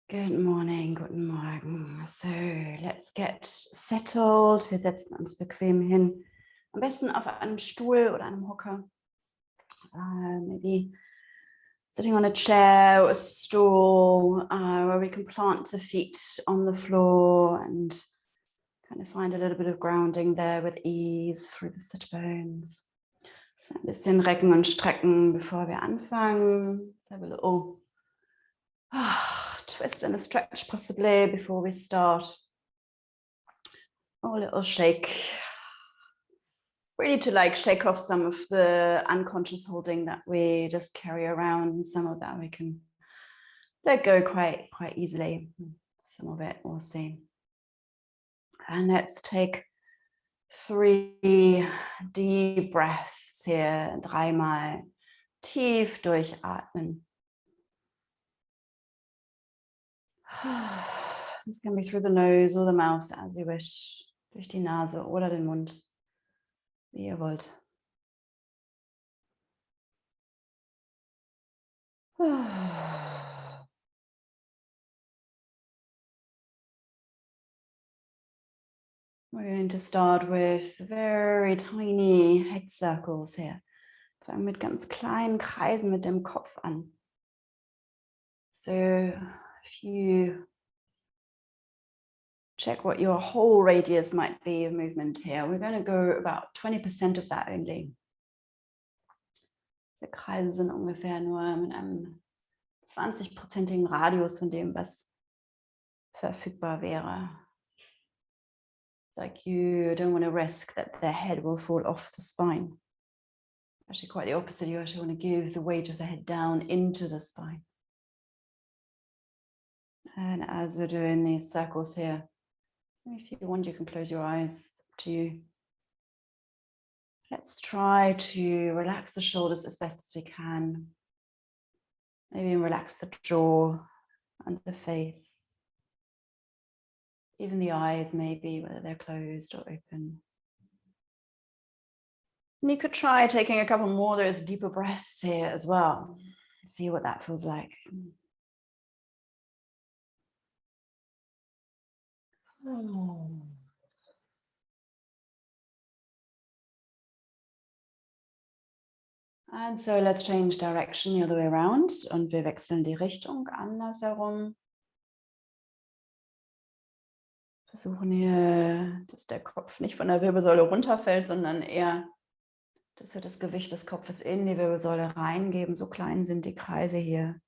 Good morning, guten Morgen. So, let's get settled. Wir setzen uns bequem hin. Am besten auf einem Stuhl oder einem Hocker. Maybe sitting on a chair or a stool where we can plant the feet on the floor and kind of find a little bit of grounding there with ease through the sit bones. So ein bisschen recken und strecken, bevor wir anfangen. Let's have a little twist and a stretch possibly before we start. Oh, a little shake. Really to shake off some of the unconscious holding that we just carry around, and some of that we can let go quite easily. Some of it we'll see. And let's take 3 deep breaths here. 3-mal tief durchatmen. This can be through the nose or the mouth, as you wish. Durch die Nase oder den Mund, wie ihr wollt. We're going to start with very tiny head circles here. Fangen mit ganz kleinen Kreisen mit dem Kopf an. So if you check what your whole radius might be of movement here, we're going to go about 20% of that only. Diese Kreise sind ungefähr nur mit einem 20%igen Radius von dem, was verfügbar wäre. Like you don't want to risk that the head will fall off the spine. Actually quite the opposite, you actually want to give the weight of the head down into the spine. And as we're doing these circles here, if you want, you can close your eyes, up to you. Let's try to relax the shoulders as best as we can. Maybe relax the jaw and the face. Even the eyes, maybe, whether they're closed or open. And you could try taking a couple more of those deeper breaths here as well. See what that feels like. And so let's change direction the other way around. Und wir wechseln die Richtung andersherum. Versuchen hier, dass der Kopf nicht von der Wirbelsäule runterfällt, sondern eher, dass wir das Gewicht des Kopfes in die Wirbelsäule reingeben. So klein sind die Kreise hier.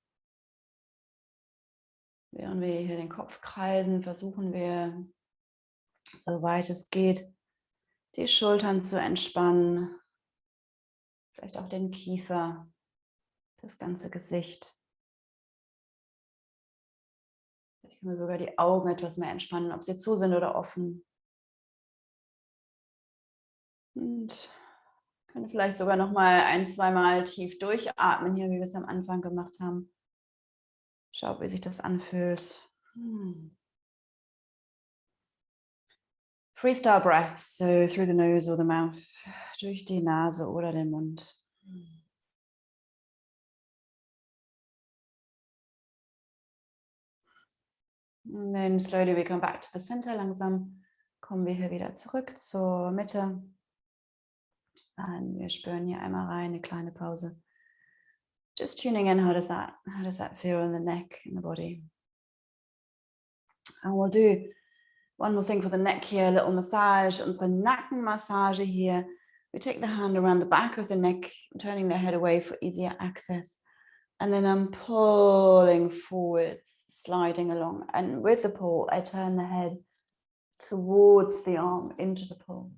Während wir hier den Kopf kreisen, versuchen wir, soweit es geht, die Schultern zu entspannen. Vielleicht auch den Kiefer, das ganze Gesicht. Vielleicht können wir sogar die Augen etwas mehr entspannen, ob sie zu sind oder offen. Und können vielleicht sogar noch mal 1-2 Mal tief durchatmen hier, wie wir es am Anfang gemacht haben. Schaut, wie sich das anfühlt. Freestyle breaths, so through the nose or the mouth, durch die Nase oder den Mund. And then slowly we come back to the center. Langsam kommen wir hier wieder zurück zur Mitte. Und wir spüren hier einmal rein, eine kleine Pause. Just tuning in, how does that feel in the neck, in the body? And we'll do one more thing for the neck here, a little massage, unsere Nackenmassage here. We take the hand around the back of the neck, turning the head away for easier access. And then I'm pulling forwards, sliding along. And with the pull, I turn the head towards the arm, into the pull.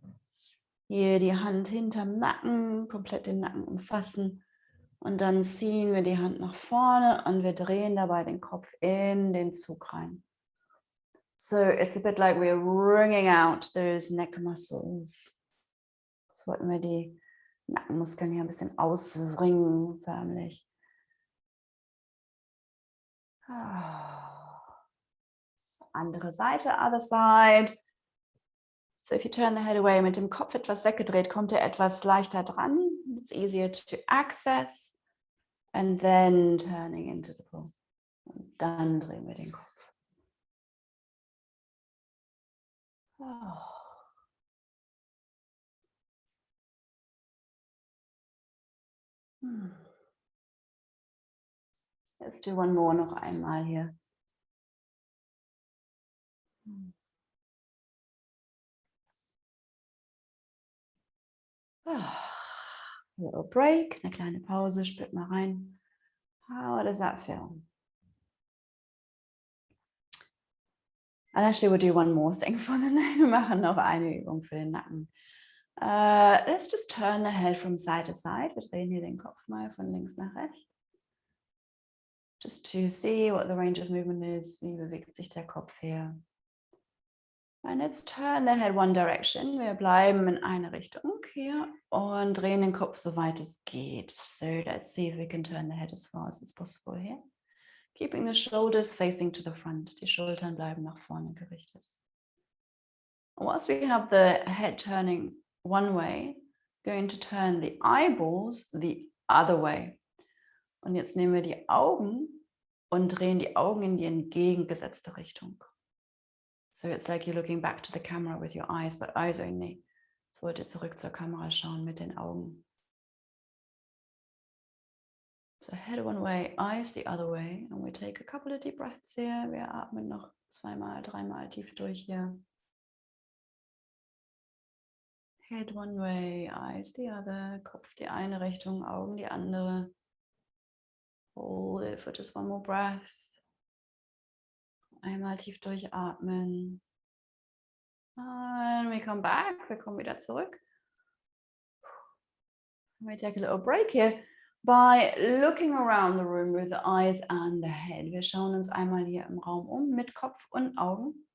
Hier die Hand hinterm Nacken, komplett den Nacken umfassen. Und dann ziehen wir die Hand nach vorne und wir drehen dabei den Kopf in den Zug rein. So it's a bit like we're wringing out those neck muscles. Jetzt wollten wir die Nackenmuskeln hier ein bisschen auswringen, förmlich. Andere Seite, other side. So if you turn the head away, mit dem Kopf etwas weggedreht, kommt er etwas leichter dran. It's easier to access. And then turning into the pull. Und dann drehen wir den Kopf. Oh. Let's do one more noch einmal hier. A little break, eine kleine Pause, spürt mal rein. How does that feel? And actually we'll do one more thing for the neck. Wir machen noch eine Übung für den Nacken. Let's just turn the head from side to side. Wir drehen hier den Kopf mal von links nach rechts. Just to see what the range of movement is. Wie bewegt sich der Kopf hier? And let's turn the head one direction. Wir bleiben in eine Richtung hier und drehen den Kopf so weit es geht. So let's see if we can turn the head as far as it's possible here. Keeping the shoulders facing to the front. Die Schultern bleiben nach vorne gerichtet. Once we have the head turning one way, going to turn the eyeballs the other way. Und jetzt nehmen wir die Augen und drehen die Augen in die entgegengesetzte Richtung. So it's like you're looking back to the camera with your eyes, but eyes only. So wollt ihr zurück zur Kamera schauen mit den Augen. So head one way, eyes the other way. And we take a couple of deep breaths here. Wir atmen noch 2-mal, 3-mal tief durch hier. Head one way, eyes the other. Kopf die eine Richtung, Augen die andere. Hold it for just one more breath. Einmal tief durchatmen. And we come back. Wir kommen wieder zurück. We take a little break here by looking around the room with the eyes and the head. Wir schauen uns einmal hier im Raum mit Kopf und Augen.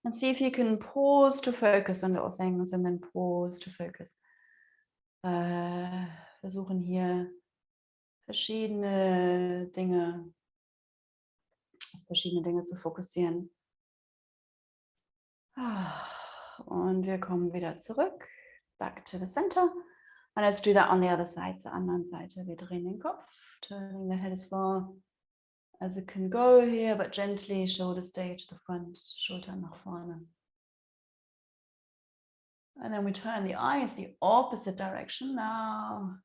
And see if you can pause to focus on little things and then pause to focus. Versuchen hier verschiedene Dinge zu fokussieren. Und wir kommen wieder zurück. Back to the center. And let's do that on the other side, zur anderen Seite. Wir drehen den Kopf, turning the head as far as it can go here, but gently, shoulders stay to the front, Schultern nach vorne. And then we turn the eyes the opposite direction. Now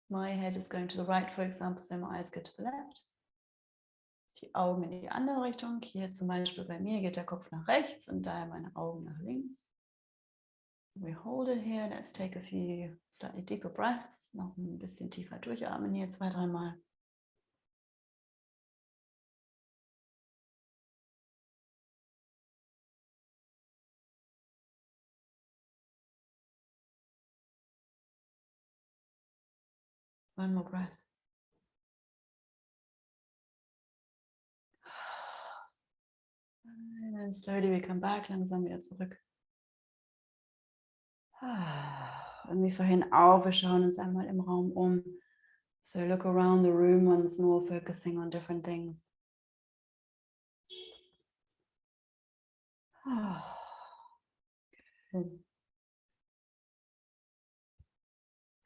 my head is going to the right, for example, so my eyes go to the left. Die Augen in die andere Richtung. Hier zum Beispiel bei mir geht der Kopf nach rechts und daher meine Augen nach links. We hold it here. Let's take a few slightly deeper breaths. Noch ein bisschen tiefer durchatmen hier 2-3 Mal. One more breath. And then slowly we come back, langsam wieder zurück. Und wie vorhin auch, wir schauen uns einmal im Raum So look around the room once more, focusing on different things. Good.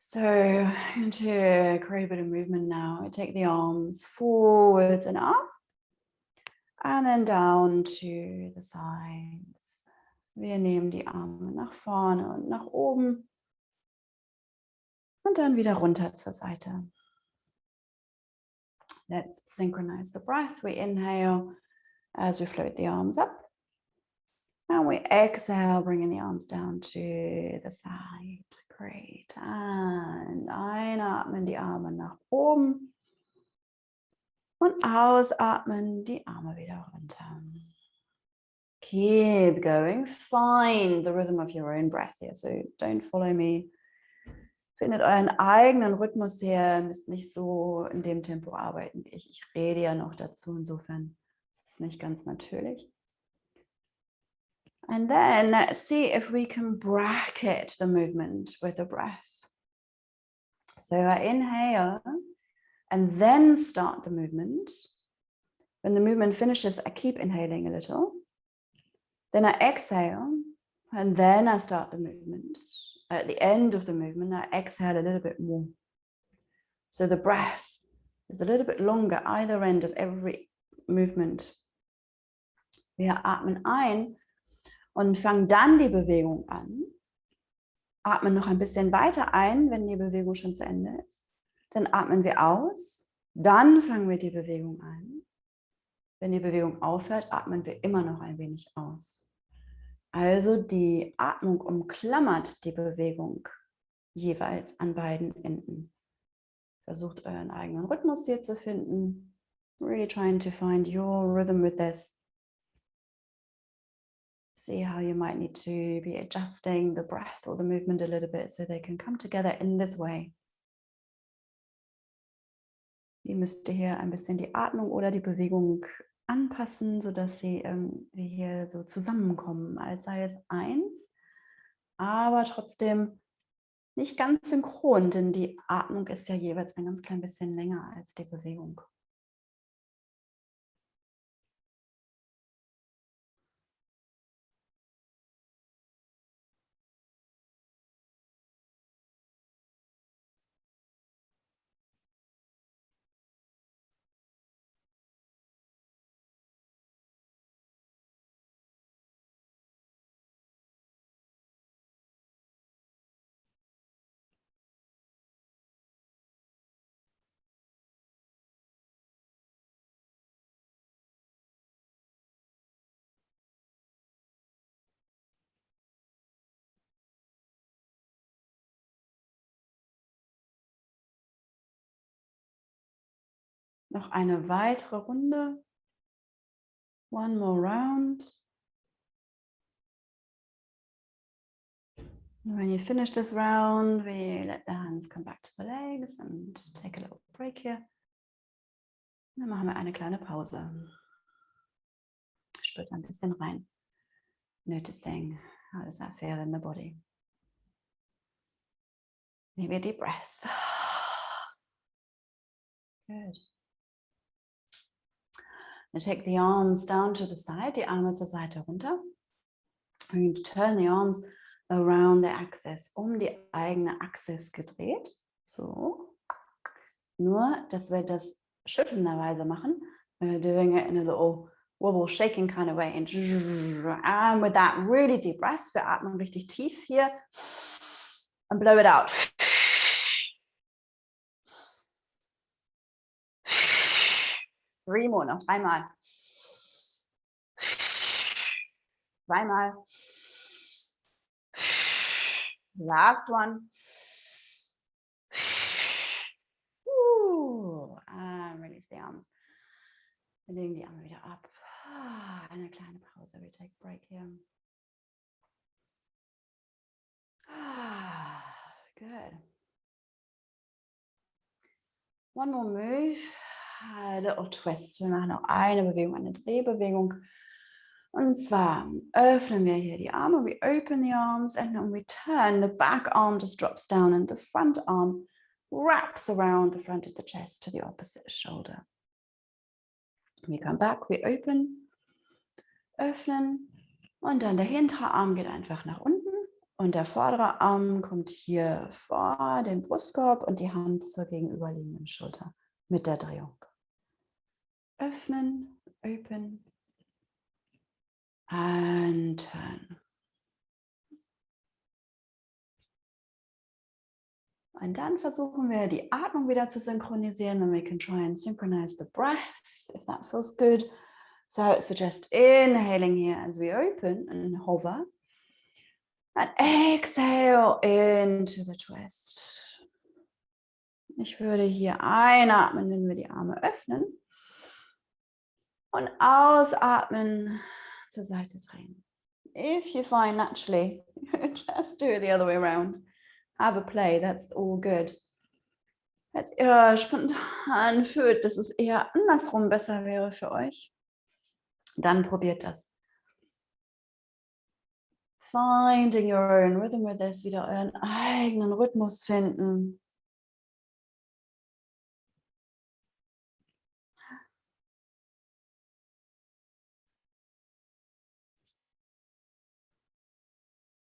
So I'm going to create a bit of movement now. I take the arms forwards and up. And then down to the sides. Wir nehmen die Arme nach vorne und nach oben. Und dann wieder runter zur Seite. Let's synchronize the breath. We inhale as we float the arms up. And we exhale, bringing the arms down to the side. Great. And einatmen, die Arme nach oben. Und ausatmen, die Arme wieder runter. Keep going. Find the rhythm of your own breath here. So don't follow me. Findet euren eigenen Rhythmus hier. Müsst nicht so in dem Tempo arbeiten wie ich. Ich rede ja noch dazu. Insofern ist es nicht ganz natürlich. And then let's see if we can bracket the movement with the breath. So I inhale and then start the movement. When the movement finishes, I keep inhaling a little. Then I exhale and then I start the movement. At the end of the movement, I exhale a little bit more. So the breath is a little bit longer either end of every movement. Wir atmen ein Und fangen dann die Bewegung an. Atmen noch ein bisschen weiter ein, wenn die Bewegung schon zu Ende ist. Dann atmen wir aus. Dann fangen wir die Bewegung an. Wenn die Bewegung aufhört, atmen wir immer noch ein wenig aus. Also die Atmung umklammert die Bewegung jeweils an beiden Enden. Versucht euren eigenen Rhythmus hier zu finden. Really trying to find your rhythm with this. See how you might need to be adjusting the breath or the movement a little bit so they can come together in this way. Ihr müsst hier ein bisschen die Atmung oder die Bewegung anpassen, sodass sie irgendwie hier so zusammenkommen, als sei es eins, aber trotzdem nicht ganz synchron, denn die Atmung ist ja jeweils ein ganz klein bisschen länger als die Bewegung. Noch eine weitere Runde. One more round. When you finish this round, we let the hands come back to the legs and take a little break here. Dann machen wir eine kleine Pause. Spürt ein bisschen rein. Noticing how does that feel in the body. Maybe a deep breath. Good. Now take the arms down to the side, die Arme zur Seite runter. We're going to turn the arms around the axis, die eigene Achse gedreht. So. Nur, dass wir das schüttelnderweise machen. We're doing it in a little wobble, shaking kind of way. And with that really deep breaths, wir atmen richtig tief hier. And blow it out. Three more, noch dreimal. Zweimal. Last one. And release the arms. Wir legen die Arme wieder ab. Eine kleine Pause. We take a break here. Good. One more move. A little twist. Wir machen noch eine Bewegung, eine Drehbewegung. Und zwar öffnen wir hier die Arme. We open the arms and then we turn. The back arm just drops down and the front arm wraps around the front of the chest to the opposite shoulder. We come back, we open, öffnen und dann der hintere Arm geht einfach nach unten und der vordere Arm kommt hier vor den Brustkorb und die Hand zur gegenüberliegenden Schulter mit der Drehung. Öffnen, open and turn. Und dann versuchen wir die Atmung wieder zu synchronisieren and we can try and synchronize the breath if that feels good. So it's just inhaling here as we open and hover and exhale into the twist. Ich würde hier einatmen, wenn wir die Arme öffnen und ausatmen, zur Seite drehen. If you find naturally, just do it the other way around. Have a play, that's all good. Jetzt ihr spontan fühlt, dass es eher andersrum besser wäre für euch, dann probiert das. Finding your own rhythm with this, wieder euren eigenen Rhythmus finden.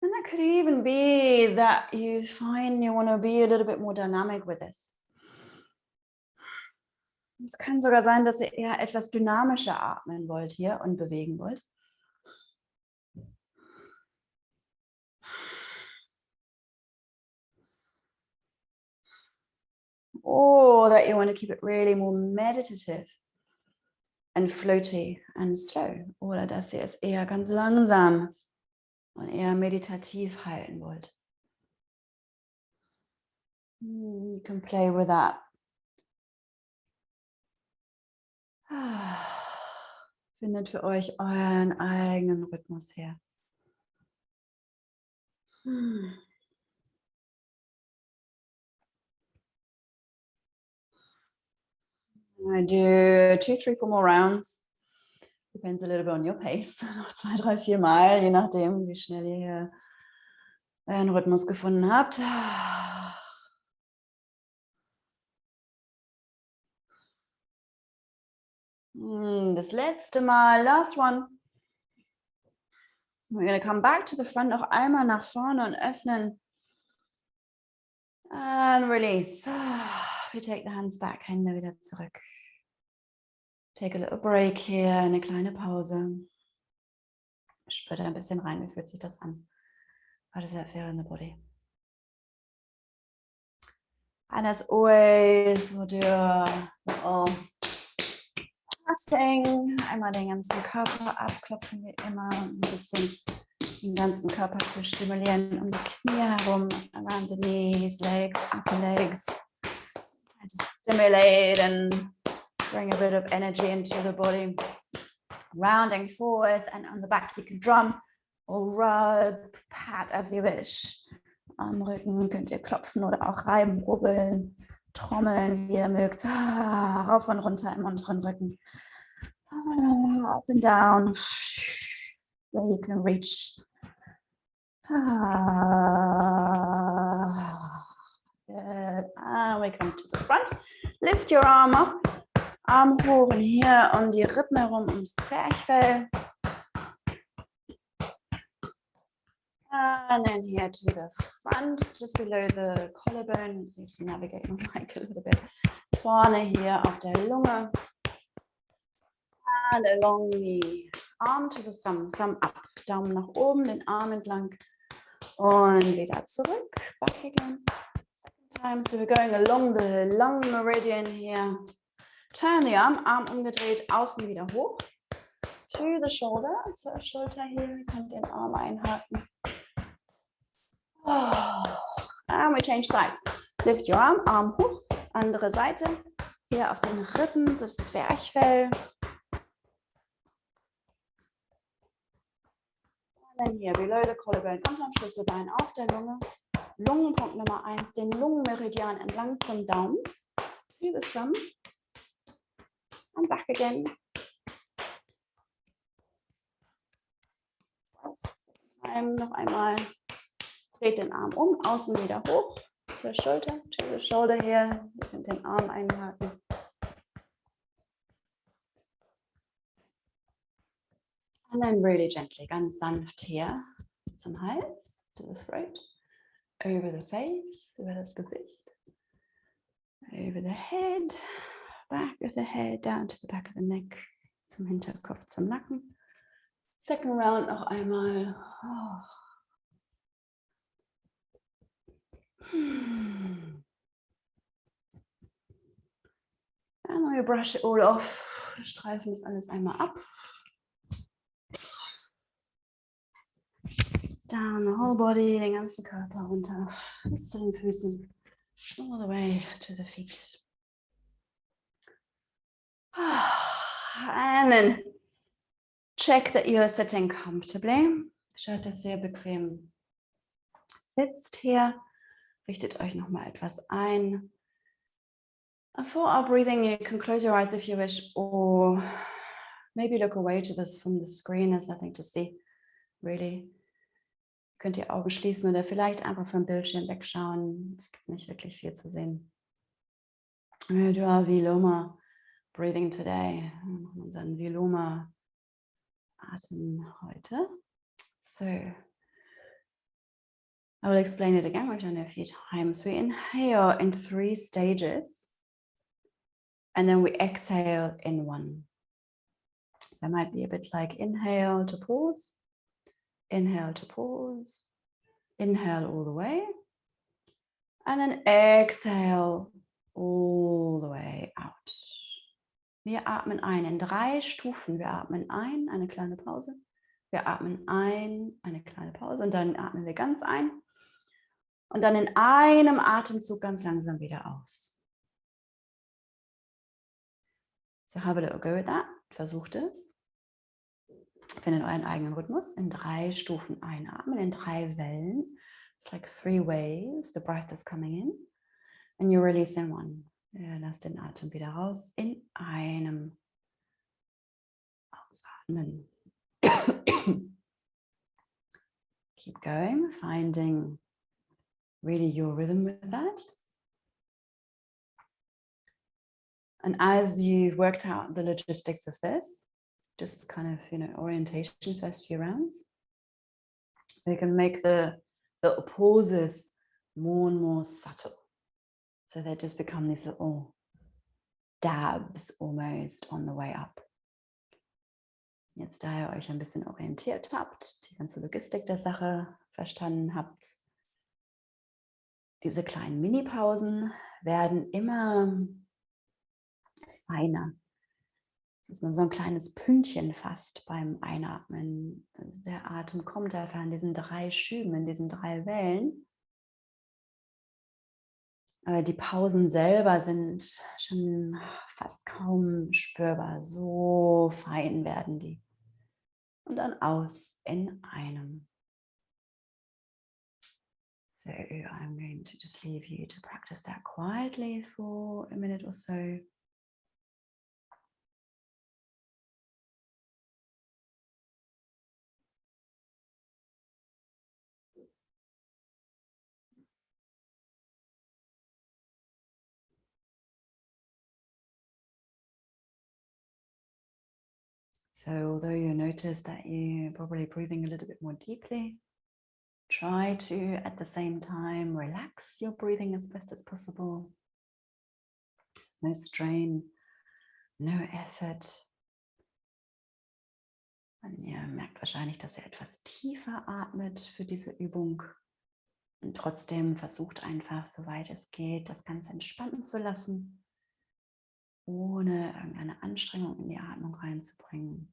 And that could even be that you find you want to be a little bit more dynamic with this. Es kann sogar sein, dass ihr eher etwas dynamischer atmen wollt hier und bewegen wollt. or that you want to keep it really more meditative and floaty and slow, oder dass ihr es eher ganz langsam und eher meditativ halten wollt. You can play with that. Findet für euch euren eigenen Rhythmus her. I do 2, 3, 4 more rounds. Depends a little bit on your pace. Noch 2, 3, 4 Mal, je nachdem, wie schnell ihr hier euren Rhythmus gefunden habt. Das letzte Mal, last one. We're going to come back to the front, noch einmal nach vorne und öffnen. And release. We take the hands back, Hände wieder zurück. Take a little break here, eine kleine Pause. Spürt ein bisschen rein, wie fühlt sich das an? How does that feel in the body? And as always, we'll do a little patting. Einmal den ganzen Körper abklopfen, wie immer, und ein bisschen den ganzen Körper zu stimulieren, um die Knie herum, around the knees, legs, upper legs. And to stimulate and bring a bit of energy into the body. Rounding forwards, and on the back you can drum or rub, pat as you wish. Am Rücken könnt ihr klopfen oder auch reiben, rubbeln, trommeln, wie ihr mögt. Rauf und runter im unteren Rücken. Up and down. Where you can reach. Good. And we come to the front. Lift your arm up. Arm hoch und hier um die Rippen herum, ums Zwerchfell. And then here to the front, just below the collarbone. So you have to navigate my mic a little bit. Vorne hier auf der Lunge. And along the arm to the thumb. Thumb up. Daumen nach oben, den Arm entlang. Und wieder zurück. Back again. Second time. So we're going along the lung meridian here. Turn the arm. Arm umgedreht, außen wieder hoch. To the shoulder. Zur Schulter hier. Ihr könnt den Arm einhaken. And we change sides. Lift your arm, Arm hoch, andere Seite. Hier auf den Rippen, das Zwerchfell. Und dann hier, below the collarbone, unterm Schlüsselbein auf der Lunge. Lungenpunkt Nummer 1, den Lungenmeridian entlang zum Daumen. To the thumb. And back again. Noch einmal. Dreht den Arm um, außen wieder hoch, zur Schulter, to the shoulder hier. Ihr könnt den Arm einhaken. And then really gently, ganz sanft hier zum Hals, to the throat, over the face, über das Gesicht, over the head, back of the head, down to the back of the neck, zum Hinterkopf, zum Nacken. Second round noch einmal. And we brush it all off. Wir streifen das alles einmal ab. Down the whole body, den ganzen Körper runter bis zu den Füßen. All the way to the feet. And then check that you are sitting comfortably. Schaut, dass ihr bequem sitzt hier. Richtet euch nochmal etwas ein. For our breathing, you can close your eyes if you wish, or maybe look away to this from the screen. There's nothing to see, really. Könnt ihr Augen schließen oder vielleicht einfach vom Bildschirm wegschauen. Es gibt nicht wirklich viel zu sehen. We do our Viloma breathing today. Unseren Viloma Atem heute. So, I will explain it again. We've done it a few times. We inhale in 3 stages, and then we exhale in 1. So it might be a bit like inhale to pause, inhale to pause, inhale all the way, and then exhale all the way out. Wir atmen ein in 3 Stufen. Wir atmen ein, eine kleine Pause. Wir atmen ein, eine kleine Pause und dann atmen wir ganz ein. Und dann in einem Atemzug ganz langsam wieder aus. So have a little go with that. Versucht es. Findet euren eigenen Rhythmus. In 3 Stufen einatmen, in 3 Wellen. It's like 3 waves. The breath is coming in. And you release in 1. Ja, lasst den Atem wieder raus. In einem Ausatmen. Keep going, finding really your rhythm with that. And as you've worked out the logistics of this, just kind of, orientation first few rounds, you can make the little pauses more and more subtle. So they just become these little dabs almost on the way up. Jetzt, da ihr euch ein bisschen orientiert habt, die ganze Logistik der Sache verstanden habt, diese kleinen Mini-Pausen werden immer feiner. Das ist nur so ein kleines Pünktchen fast beim Einatmen. Also der Atem kommt einfach in diesen 3 Schüben, in diesen 3 Wellen. Aber die Pausen selber sind schon fast kaum spürbar. So fein werden die. Und dann aus in einem. So I'm going to just leave you to practice that quietly for a minute or so. So although you notice that you're probably breathing a little bit more deeply, try to, at the same time, relax your breathing as best as possible. No strain, no effort. Und ihr merkt wahrscheinlich, dass ihr etwas tiefer atmet für diese Übung. Und trotzdem versucht einfach, soweit es geht, das Ganze entspannen zu lassen, ohne irgendeine Anstrengung in die Atmung reinzubringen.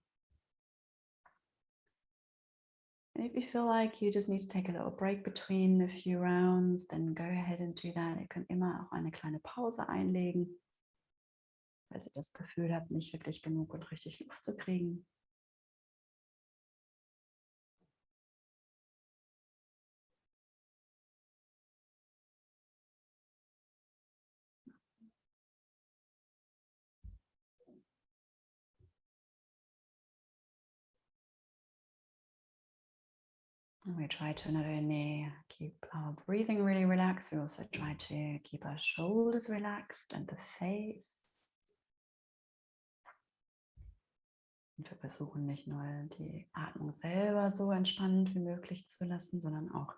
If you feel like you just need to take a little break between a few rounds, then go ahead and do that. Ihr könnt immer auch eine kleine Pause einlegen, weil ihr das Gefühl habt, nicht wirklich genug und richtig Luft zu kriegen. And we try to not only keep our breathing really relaxed, we also try to keep our shoulders relaxed and the face. Und wir versuchen nicht nur die Atmung selber so entspannt wie möglich zu lassen, sondern auch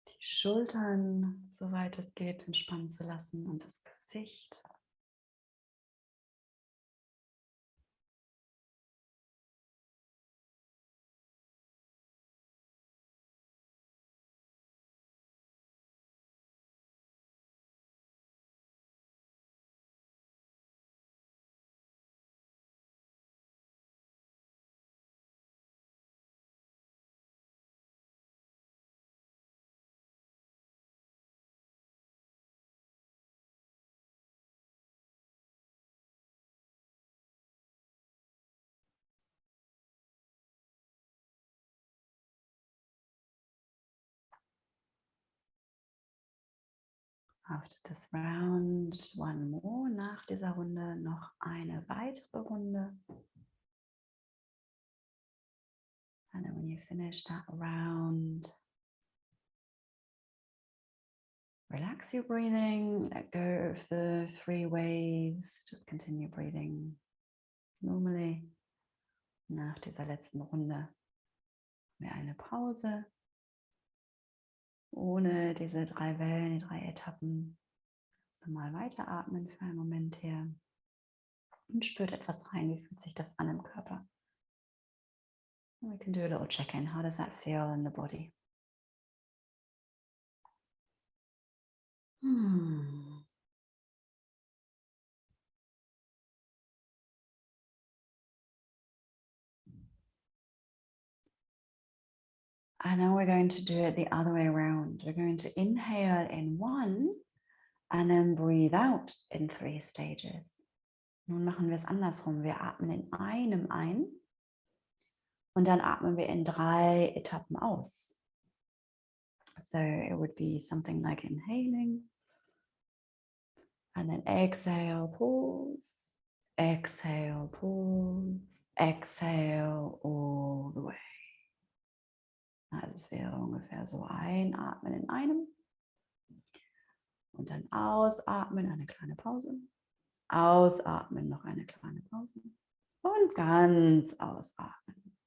die Schultern, soweit es geht, entspannt zu lassen und das Gesicht. After this round, one more. Nach dieser Runde noch eine weitere Runde. And then when you finish that round, relax your breathing, let go of the 3 waves, just continue breathing normally. Nach dieser letzten Runde mehr eine Pause, ohne diese 3 Wellen, die 3 Etappen. Jetzt nochmal weiteratmen für einen Moment hier und spürt etwas rein, wie fühlt sich das an im Körper. We can do a little check-in. How does that feel in the body? And now we're going to do it the other way around. We're going to inhale in 1 and then breathe out in 3 stages. Nun machen wir es andersrum. Wir atmen in einem ein und dann atmen wir in 3 Etappen aus. So it would be something like inhaling and then exhale, pause, exhale, pause, exhale all the way. Also es wäre ungefähr so einatmen in einem und dann ausatmen, eine kleine Pause, ausatmen, noch eine kleine Pause und ganz ausatmen.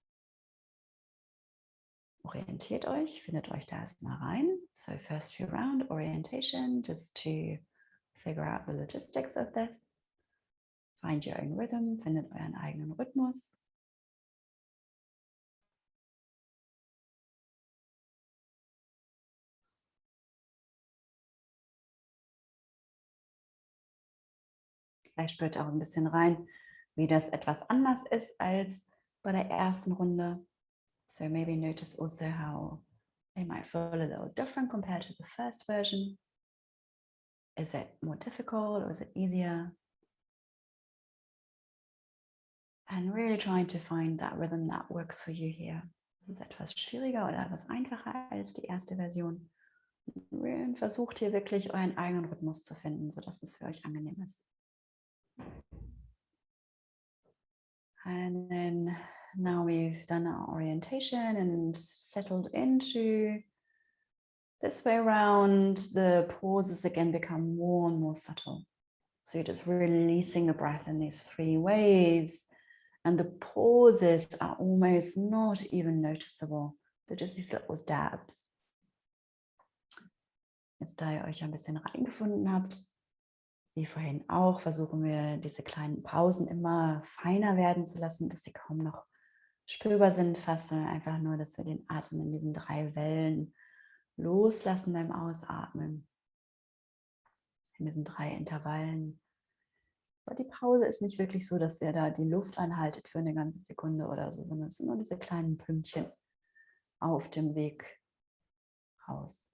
Orientiert euch, findet euch da erstmal rein. So first few round orientation, just to figure out the logistics of this. Find your own rhythm, findet euren eigenen Rhythmus. Vielleicht spürt auch ein bisschen rein, wie das etwas anders ist als bei der ersten Runde. So maybe notice also how they might feel a little different compared to the first version. Is it more difficult or is it easier? And really trying to find that rhythm that works for you here. Das ist etwas schwieriger oder etwas einfacher als die erste Version. Und versucht hier wirklich euren eigenen Rhythmus zu finden, sodass es für euch angenehm ist. And then now we've done our orientation and settled into this way around, the pauses again become more and more subtle. So you're just releasing the breath in these 3 waves, and the pauses are almost not even noticeable. They're just these little dabs. Jetzt, da ihr euch ein bisschen reingefunden habt, wie vorhin auch, versuchen wir diese kleinen Pausen immer feiner werden zu lassen, dass sie kaum noch spürbar sind, fast, sondern einfach nur, dass wir den Atem in diesen 3 Wellen loslassen beim Ausatmen. In diesen 3 Intervallen. Aber die Pause ist nicht wirklich so, dass ihr da die Luft anhaltet für eine ganze Sekunde oder so, sondern es sind nur diese kleinen Pünktchen auf dem Weg raus.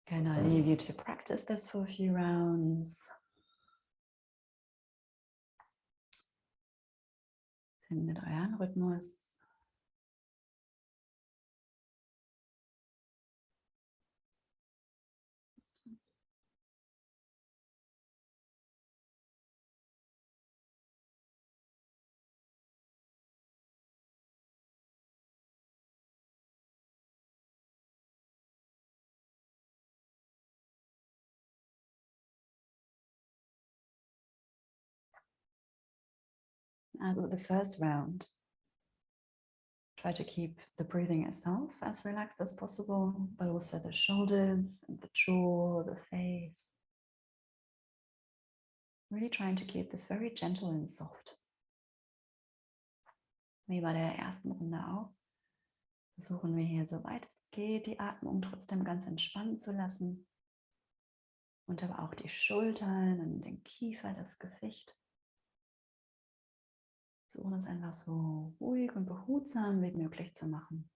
Can I leave you to practice this for a few rounds? Findet euren Rhythmus. Also the first round, try to keep the breathing itself as relaxed as possible, but also the shoulders, and the jaw, the face. Really trying to keep this very gentle and soft. Wie bei der ersten Runde auch. Versuchen wir hier, soweit es geht, die Atmung trotzdem ganz entspannt zu lassen. Und aber auch die Schultern und den Kiefer, das Gesicht. Versuchen es einfach so ruhig und behutsam wie möglich zu machen.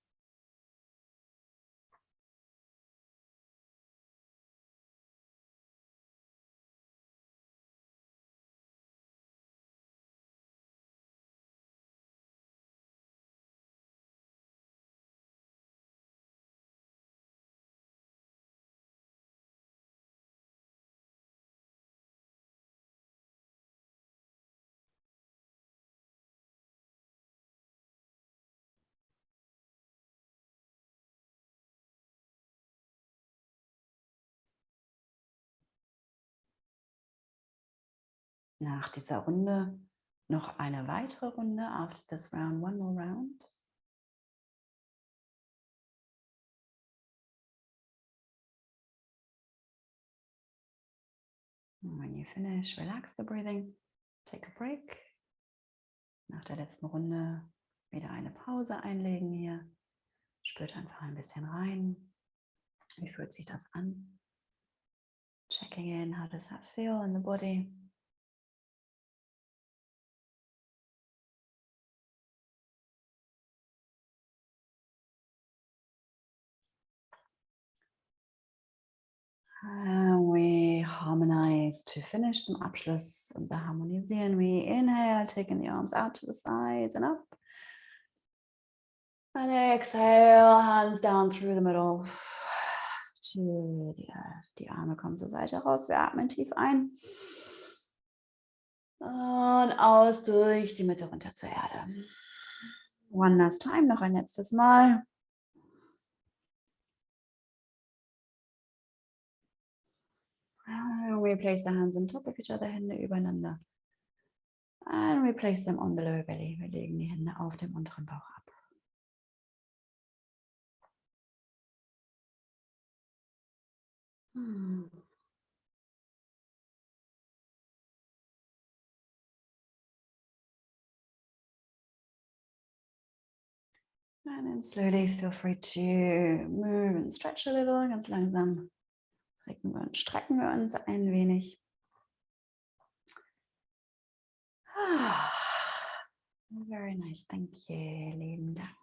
Nach dieser Runde noch eine weitere Runde. After this round, one more round. And when you finish, relax the breathing, take a break. Nach der letzten Runde wieder eine Pause einlegen hier. Spürt einfach ein bisschen rein. Wie fühlt sich das an? Checking in, how does that feel in the body? We harmonize to finish. Zum Abschluss unser Harmonisieren. We inhale, taking the arms out to the sides and up. And exhale, hands down through the middle to the earth. Die Arme kommen zur Seite raus. Wir atmen tief ein. Und aus durch die Mitte runter zur Erde. One last time, noch ein letztes Mal. We place the hands on top of each other, Hände übereinander. And we place them on the lower belly. Wir legen die Hände auf dem unteren Bauch ab. And then slowly feel free to move and stretch a little. Ganz langsam recken wir und strecken wir uns ein wenig. Very nice, thank you, lieben Dank.